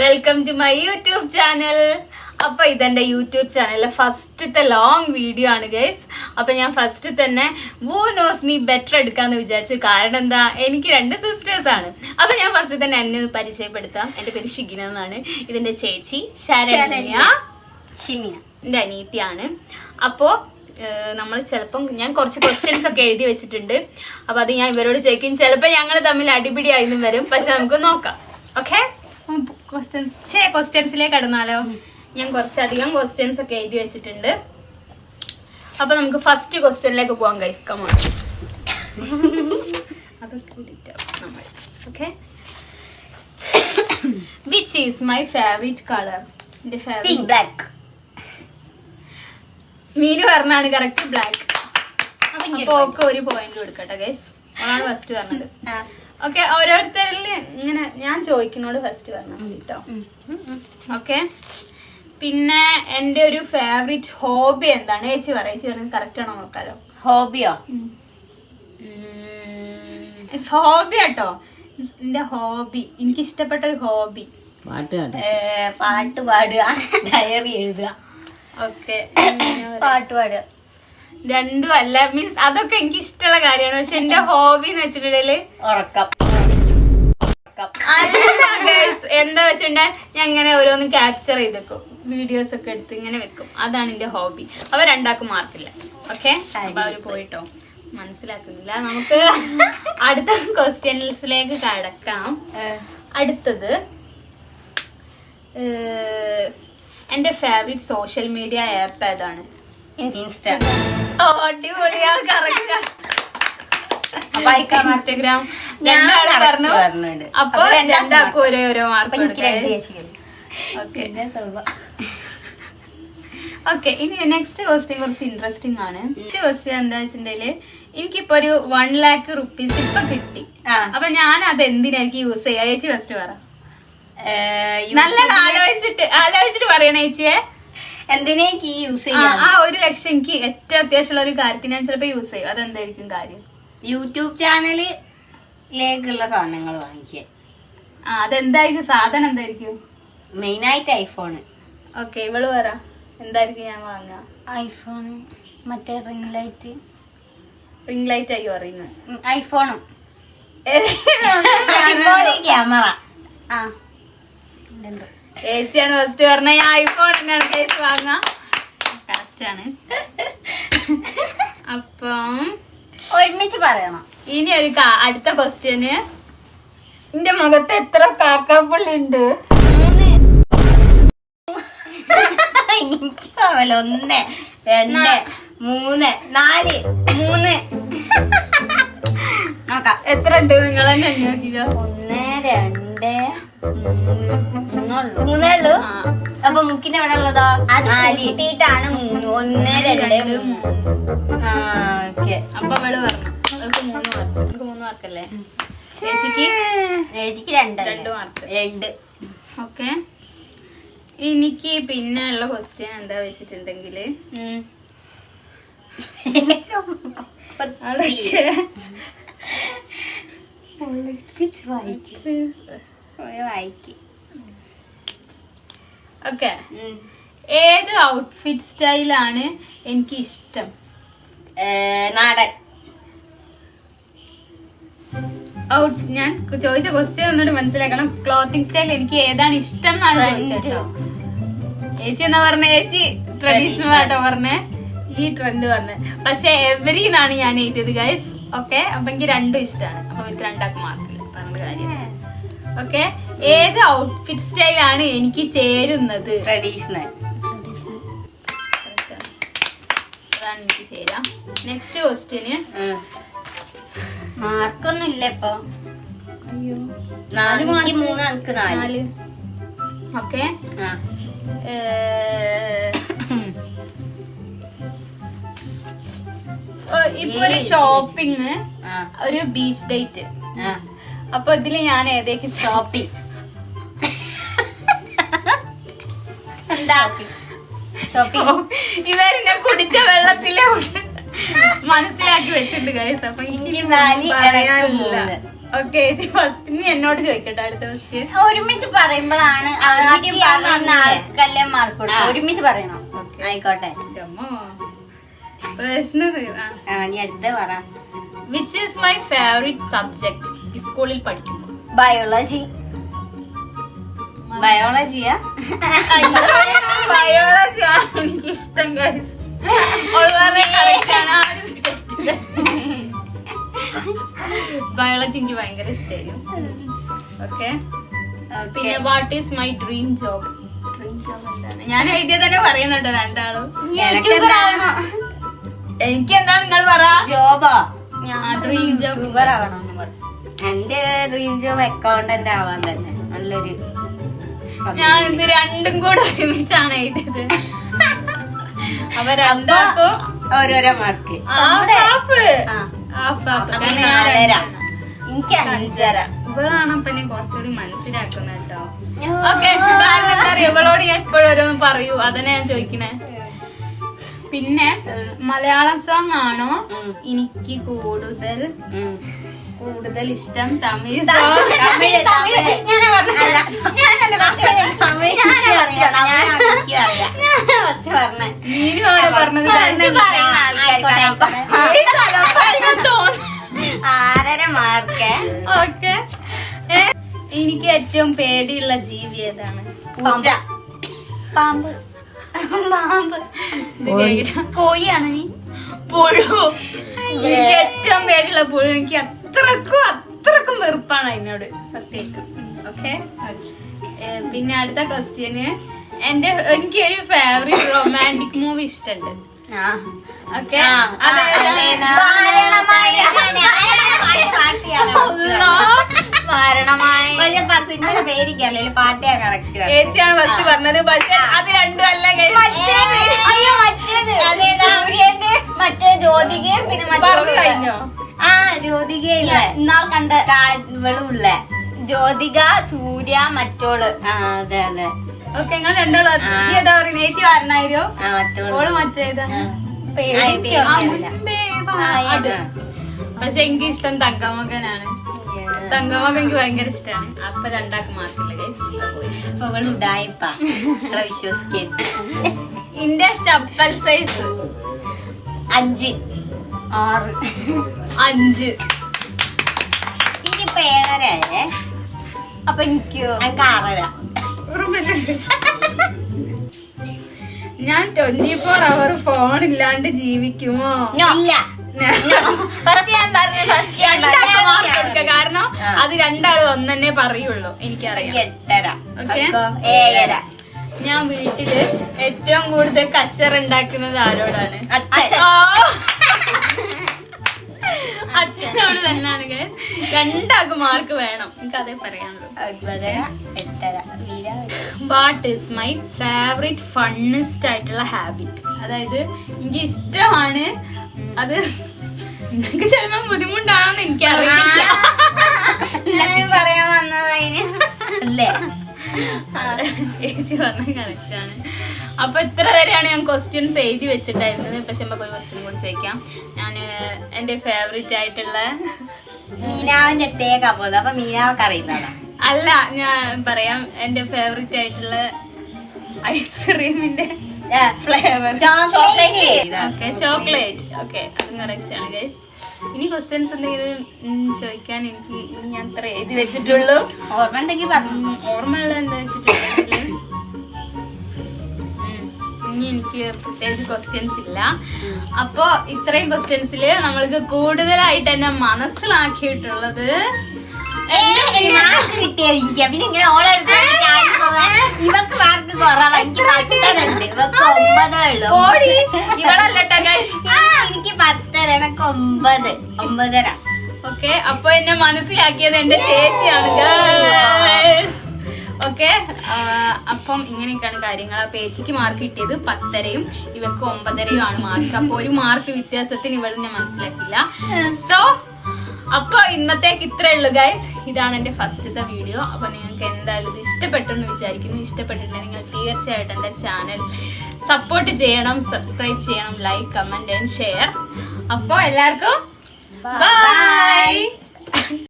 Welcome to my YouTube channel. അപ്പൊ ഇതെന്റെ YouTube ചാനലിലെ ഫസ്റ്റത്തെ ലോങ് വീഡിയോ ആണ് ഗൈസ്. അപ്പൊ ഞാൻ ഫസ്റ്റ് തന്നെ വൂ നോസ് മീ ബെറ്റർ എടുക്കാന്ന് വിചാരിച്ചു. കാരണം എന്താ, എനിക്ക് 2 സിസ്റ്റേഴ്സ് ആണ്. അപ്പൊ ഞാൻ ഫസ്റ്റ് തന്നെ എന്നെ പരിചയപ്പെടുത്താം. എന്റെ പേര് ഷിഗിന എന്നാണ്. ഇതിന്റെ ചേച്ചി ശരണ്യ, എന്റെ അനീത്തിയാണ്. അപ്പോ നമ്മൾ ചിലപ്പം ഞാൻ കുറച്ച് ക്വസ്റ്റ്യൻസ് ഒക്കെ എഴുതി വെച്ചിട്ടുണ്ട്. അപ്പൊ അത് ഞാൻ ഇവരോട് ചോദിക്കും. ചിലപ്പോ ഞങ്ങൾ തമ്മിൽ അടിപിടി ആയിരുന്നു വരും. പക്ഷെ നമുക്ക് നോക്കാം. ഓക്കെ, ക്വസ്റ്റ്യൻസിലേക്ക് കടന്നാലോ? ഞാൻ കുറച്ചധികം ക്വസ്റ്റ്യൻസ് ഒക്കെ എഴുതി വെച്ചിട്ടുണ്ട്. അപ്പൊ നമുക്ക് ഫസ്റ്റ് ക്വസ്റ്റ്യനിലേക്ക് പോവാം guys. Come on. Okay, which is my favourite colour? Black. മീന് പറഞ്ഞാണ് കറക്റ്റ്, ബ്ലാക്ക്. അപ്പൊ ഒക്കെ ഒരു പോയിന്റ് കൊടുക്കട്ടെ ഗൈസ്. അതാണ് ഫസ്റ്റ് പറഞ്ഞത്. ഓക്കെ, ഓരോരുത്തരിൽ ഇങ്ങനെ ഞാൻ ചോദിക്കുന്നോട് ഫസ്റ്റ് പറഞ്ഞാൽ മതി കേട്ടോ. ഓക്കെ, പിന്നെ എന്റെ ഒരു ഫേവറേറ്റ് ഹോബി എന്താണ്? ചേച്ചി പറ. ചേച്ചി പറഞ്ഞത് കറക്റ്റ് ആണോ നോക്കാലോ. ഹോബിയോ? ഹോബി കേട്ടോ, എന്റെ ഹോബി, എനിക്ക് ഇഷ്ടപ്പെട്ട ഒരു ഹോബി പാട്ട് പാടുക, ഡയറി എഴുതുക. ഓക്കെ, പാട്ട് പാടുക. രണ്ടും അല്ല, മീൻസ് അതൊക്കെ എനിക്ക് ഇഷ്ടമുള്ള കാര്യമാണ്. പക്ഷെ എന്റെ ഹോബി എന്ന് വെച്ചിട്ടുണ്ടെങ്കില് ഉറക്കം. എന്താ വെച്ചിട്ടുണ്ടെ ഞാൻ ഇങ്ങനെ ഓരോന്നും ക്യാപ്ചർ ചെയ്ത് വെക്കും, വീഡിയോസ് ഒക്കെ എടുത്ത് ഇങ്ങനെ വെക്കും. അതാണ് എന്റെ ഹോബി. അവ രണ്ടാക്കും മാർക്കില്ല. ഓക്കെ, അപ്പൊ അവര് പോയിട്ടോ, മനസ്സിലാക്കുന്നില്ല. നമുക്ക് അടുത്ത ക്വസ്റ്റ്യൻസിലേക്ക് കടക്കാം. അടുത്തത്, എന്റെ ഫേവറേറ്റ് സോഷ്യൽ മീഡിയ ആപ്പ് ഏതാണ്? ഇൻസ്റ്റ. അടിപൊളിയാ, കറക്റ്റ്. ഇൻസ്റ്റഗ്രാം. പറഞ്ഞു. അപ്പൊ രണ്ടാക്കും ഓരോ മാർക്ക്. ഓക്കെ, ഇനി നെക്സ്റ്റ് ക്വസ്റ്റ്യൻ കുറച്ച് ഇൻട്രസ്റ്റിംഗ് ആണ്. നെക്സ്റ്റ് ക്വസ്റ്റ്യൻ എന്താ വെച്ചിട്ടുണ്ടെങ്കില്, എനിക്കിപ്പോ ഒരു 1 lakh rupees ഇപ്പൊ കിട്ടി. അപ്പൊ ഞാൻ അത് എന്തിനായിരിക്കും യൂസ് ചെയ്യാ? ചേച്ചി ഫസ്റ്റ് പറ. നല്ല ആലോചിച്ചിട്ട് പറയണേ ചേച്ചിയെ. എന്തിനേക്ക് യൂസ് ചെയ്യാം? ആ 1 ലക്ഷം എനിക്ക് ഏറ്റവും അത്യാവശ്യമുള്ള ഒരു കാര്യത്തിന് ഞാൻ ചിലപ്പോ യൂസ് ചെയ്യും. അതെന്തായിരിക്കും കാര്യം? യൂട്യൂബ് ചാനലിലേക്കുള്ള സാധനങ്ങൾ വാങ്ങിക്കുക. അതെന്തായിരിക്കും സാധനം? എന്തായിരിക്കും? മെയിനായിട്ട് ഐഫോണ്. ഓക്കെ, ഇവള് പറ എന്തായിരിക്കും ഞാൻ വാങ്ങാ? ഐഫോണ്, മറ്റേ റിംഗ് ലൈറ്റ്. റിംഗ് ലൈറ്റ് ആയി പറയുന്നത്. ഐഫോണും ക്യാമറ. ചേച്ചിയാണ് ഫസ്റ്റ് പറഞ്ഞ. ഞാൻ ഐഫോൺ തന്നെയാണ് കേസ് വാങ്ങാം. കറക്റ്റ് ആണ്. അപ്പം ഒരുമിച്ച് പറയണം. ഇനി ഒരു അടുത്ത ക്വസ്റ്റ്യന്, എന്റെ മുഖത്ത് എത്ര കാക്കാപ്പുള്ളി ഉണ്ട്? 1 2 3 4 3 നോക്കാം. എത്ര ഉണ്ട്? നിങ്ങൾ തന്നെ അന്വേഷിക്കുക. 1 2 3 ഉള്ളൂ. അപ്പൊ മുക്കിന്റെ എവിടെ ഉള്ളതോ? 4 ഇട്ടിട്ടാണ് 3. 1 2 3. ഓക്കെ, അപ്പൊ അവള് പറഞ്ഞു. അവൾക്ക് 3 മാർക്ക്. നമുക്ക് 3 മാർക്കല്ലേ? ചേച്ചിക്ക് 2 മാർക്ക്. 2. ഓക്കെ, എനിക്ക് പിന്നെ ഉള്ള ക്വസ്റ്റ്യൻ എന്താ വെച്ചിട്ടുണ്ടെങ്കില്, ഓക്കെ, ഏത് ഔട്ട്ഫിറ്റ് സ്റ്റൈലാണ് എനിക്ക് ഇഷ്ടം? നാടൻ. ഞാൻ ചോദിച്ച ക്വസ്റ്റ്യൻ ഒന്നുകൂടി മനസ്സിലാക്കണം. ക്ലോത്തിങ് സ്റ്റൈൽ എനിക്ക് ഏതാണ് ഇഷ്ടം എന്നാണ് ചോദിച്ചോ. ചേച്ചി എന്നാ പറഞ്ഞ? ചേച്ചി ട്രഡീഷണൽ ആയിട്ടോ പറഞ്ഞേ. ഈ ട്രെൻഡ് പറഞ്ഞേ. പക്ഷെ എവരി എന്നാണ് ഞാൻ എഴുതിയത് ഗൈസ്. ഓക്കെ, അപ്പൊ എനിക്ക് രണ്ടും ഇഷ്ടമാണ്. അപ്പൊ എനിക്ക് രണ്ടാക്കും മാർക്കില്ല, പറഞ്ഞ കാര്യം. ഓക്കെ, ഏത് ഔട്ട്ഫിറ്റ് സ്റ്റൈലാണ് എനിക്ക് ചേരുന്നത്? ട്രഡീഷണൽ. അതാണ് എനിക്ക് ചേരാം. നെക്സ്റ്റ് ക്വസ്റ്റ്യന്, മാർക്കൊന്നും ഇല്ല ഇപ്പൊ. 4 3 അങ്ക് 4. ഓക്കെ, ഇപ്പൊ ഒരു ഷോപ്പിംഗ്, ഒരു ബീച്ച് ഡേറ്റ്. അപ്പൊ ഇതില് ഞാൻ ഏതൊക്കെ ഷോപ്പിംഗ്? എന്താ ഇവരെന്നെ കുടിച്ച വെള്ളത്തിലെ മനസ്സിലാക്കി വെച്ചിട്ടുണ്ട് ഗൈസ്. അപ്പൊ എനിക്ക് ഓക്കെ ഫസ്റ്റ് ഇനി എന്നോട് ചോദിക്കട്ടെ അടുത്ത ക്വസ്റ്റ്യൻ. ഒരുമിച്ച് പറയുമ്പോഴാണ് പറയുന്ന ആൾക്കല്ലേ മാർക്ക് കൊടുക്കും. ഒരുമിച്ച് പറയണം. ആയിക്കോട്ടെ. പ്രശ്നം നീ അടുത്ത് പറ. Which is my favourite subject സ്കൂളിൽ പഠിക്കുമ്പോൾ? ബയോളജി. ബയോളജിയാ? ബയോളജി ആണ് എനിക്ക് ഇഷ്ടം. ബയോളജി എനിക്ക് ഭയങ്കര ഇഷ്ടമായിരുന്നു. ഓക്കെ. പിന്നെ what is my dream job? Dream job എന്താണ്? ഞാൻ എഴുതിയ തന്നെ പറയുന്നുണ്ടോ രണ്ടാളും? എനിക്ക് എന്താ നിങ്ങൾ പറ. ജോബോ? ഡ്രീം ജോബ് എന്റെ ഡ്രീം ജോബ് അക്കൗണ്ടന്റ് ആവാൻ തന്നെ. നല്ലൊരു ഞാൻ ഇത് രണ്ടും കൂടെ ഒരുമിച്ചാണ് എഴുതിയത്. അപ്പൊ രണ്ടാക്കും ഓരോരോ മാർക്ക്. എനിക്ക് 5.5. ഇവളാണ് അപ്പൊ ഞാൻ കുറച്ചുകൂടി മനസ്സിലാക്കുന്നത് കേട്ടോ. ഓക്കെ. കാരണം എന്താ അറിയോ, ഇവളോട് ഞാൻ എപ്പോഴും ഓരോന്ന് പറയൂ, അതന്നെ ഞാൻ ചോദിക്കണേ. പിന്നെ മലയാളം സോങ് ആണോ എനിക്ക് കൂടുതൽ ഇഷ്ടം? തമിഴ് സോങ്? മാർക്ക്. ഓക്കെ. എനിക്ക് ഏറ്റവും പേടിയുള്ള ജീവി ഏതാണ്? പൂച്ച. പാമ്പ്. പാമ്പ്. കോഴിയാണ് നീ? പുഴു. എനിക്ക് ഏറ്റവും പേടിയുള്ള പുഴു. എനിക്ക് അത്രക്കും വെറുപ്പാണ് അതിനോട് സത്യം. ഓക്കെ. പിന്നെ അടുത്ത ക്വസ്റ്റ്യന് എനിക്ക് ഒരു ഫേവറേറ്റ് റൊമാൻറ്റിക് മൂവി ഇഷ്ടമുണ്ട്. ഓക്കെ. ചേച്ചിയാണ് ഫസ്റ്റ് പറഞ്ഞത്. പക്ഷെ അത് രണ്ടും അല്ല. മറ്റേ ജ്യോതികയും പിന്നെ കഴിഞ്ഞോ? ജ്യോതികയില്ല ഇന്നാൾ കണ്ട ഇവളുള്ള ജ്യോതിക, സൂര്യ, മറ്റോള്. അതെ അതെ. ഓക്കെ. നിങ്ങൾ രണ്ടോളം ഏതാ പറയുന്നത്? ചേച്ചി കാരണായിരോ? ഓള് മറ്റേതാ? പക്ഷെ എനിക്ക് ഇഷ്ടം തങ്കമകനാണ്. തങ്കമകൻ എനിക്ക് ഭയങ്കര ഇഷ്ടമാണ്. അപ്പൊ രണ്ടാക്ക് മാർക്കില്ല. വിശ്വസിക്കരുത്. ഇന്റെ ചപ്പൽ സൈസ് 5, 6, 5. എനിക്കിപ്പോ 7.5. അപ്പൊ എനിക്ക് 6.5. ഞാൻ 24 hour ഫോൺ ഇല്ലാണ്ട് ജീവിക്കുമോ? ഇല്ല. കാരണം അത് രണ്ടാളും ഒന്നെ പറയുള്ളൂ. എനിക്കറിയാം. 8.5. ഞാൻ വീട്ടില് ഏറ്റവും കൂടുതൽ കച്ചറ ഉണ്ടാക്കുന്നത് ആരോടാണ്? അച്ഛനോട് തന്നെയാണ്. രണ്ടാൾക്ക് മാർക്ക് വേണം. എനിക്ക് അതേ പറയാനുള്ളൂ. 8.5. വാട്ട് ഈസ് മൈ ഫേവറേറ്റ് ഫണ്ണിസ്റ്റ് ആയിട്ടുള്ള ഹാബിറ്റ്? അതായത് എനിക്ക് ഇഷ്ടമാണ് അത്. നിങ്ങൾക്ക് ചിലപ്പോ ബുദ്ധിമുട്ടാണോന്ന് എനിക്കറിയില്ല. പറയാൻ വന്നതതിന് അല്ലേ? ചേച്ചി പറഞ്ഞ കറക്റ്റാണ്. അപ്പൊ ഇത്ര വരെയാണ് ഞാൻ ക്വസ്റ്റ്യൻസ് എഴുതി വെച്ചിട്ടായിരുന്നത്. പക്ഷെ നമുക്ക് ഒരു ക്വസ്റ്റ്യൻ കൂടി ചോദിക്കാം. ഞാൻ എന്റെ ഫേവറേറ്റ് ആയിട്ടുള്ള മീനാവിന്റെ അടുത്തേക്കാ പോകുന്നത്. അപ്പൊ മീനാവൊക്കെ അറിയുന്നതാ? അല്ല, ഞാൻ പറയാം. എന്റെ ഫേവറേറ്റ് ആയിട്ടുള്ള ഐസ്ക്രീമിന്റെ ഫ്ലേവർ ചോക്ലേറ്റ്. ഓക്കെ, അത് കറക്റ്റ് ആണ് ഗൈസ്. ഇനി ക്വസ്റ്റ്യൻസ് എന്തെങ്കിലും ചോദിക്കാൻ എനിക്ക് ഞാൻ അത്ര എഴുതി വെച്ചിട്ടുള്ളൂ. ഓർമ്മ ഉണ്ടെങ്കിൽ പറഞ്ഞു. ഓർമ്മയുള്ള എന്താ വെച്ചിട്ടുണ്ടെങ്കിൽ ഇനി എനിക്ക് പ്രത്യേകിച്ച് ക്വസ്റ്റ്യൻസ് ഇല്ല. അപ്പൊ ഇത്രയും ക്വസ്റ്റ്യൻസില് നമ്മൾക്ക് കൂടുതലായിട്ട് എന്നെ മനസ്സിലാക്കിയിട്ടുള്ളത് ഇവക്ക് മാർക്ക് കുറവാ. എനിക്ക് 10 ഇവക്ക് 9 ഉള്ളു. എനിക്ക് 10, എനക്ക് 9, 9.5. ഓക്കെ. അപ്പൊ എന്നെ മനസ്സിലാക്കിയത് എന്റെ ചേച്ചിയാണ്. ഓക്കെ. അപ്പം ഇങ്ങനെയൊക്കെയാണ് കാര്യങ്ങൾ. അപ്പൊ ചേച്ചിക്ക് മാർക്ക് കിട്ടിയത് 10.5-യും ഇവക്ക് 9.5-യും ആണ് മാർക്ക്. അപ്പൊ ഒരു മാർക്ക് വ്യത്യാസത്തിന് ഇവളെന്നെ മനസ്സിലാക്കില്ല. സോ അപ്പൊ ഇന്നത്തേക്ക് ഇത്രേ ഉള്ളൂ ഗൈസ്. ഇതാണ് എന്റെ ഫസ്റ്റത്തെ വീഡിയോ. അപ്പൊ നിങ്ങൾക്ക് എന്തായാലും ഇത് ഇഷ്ടപ്പെട്ടെന്ന് വിചാരിക്കുന്നു. ഇഷ്ടപ്പെട്ടിട്ടുണ്ടെങ്കിൽ നിങ്ങൾ തീർച്ചയായിട്ടും എന്റെ ചാനൽ സപ്പോർട്ട് ചെയ്യണം, സബ്സ്ക്രൈബ് ചെയ്യണം, ലൈക്ക്, കമന്റ് ആൻഡ് ഷെയർ. അപ്പൊ എല്ലാവർക്കും ബൈ.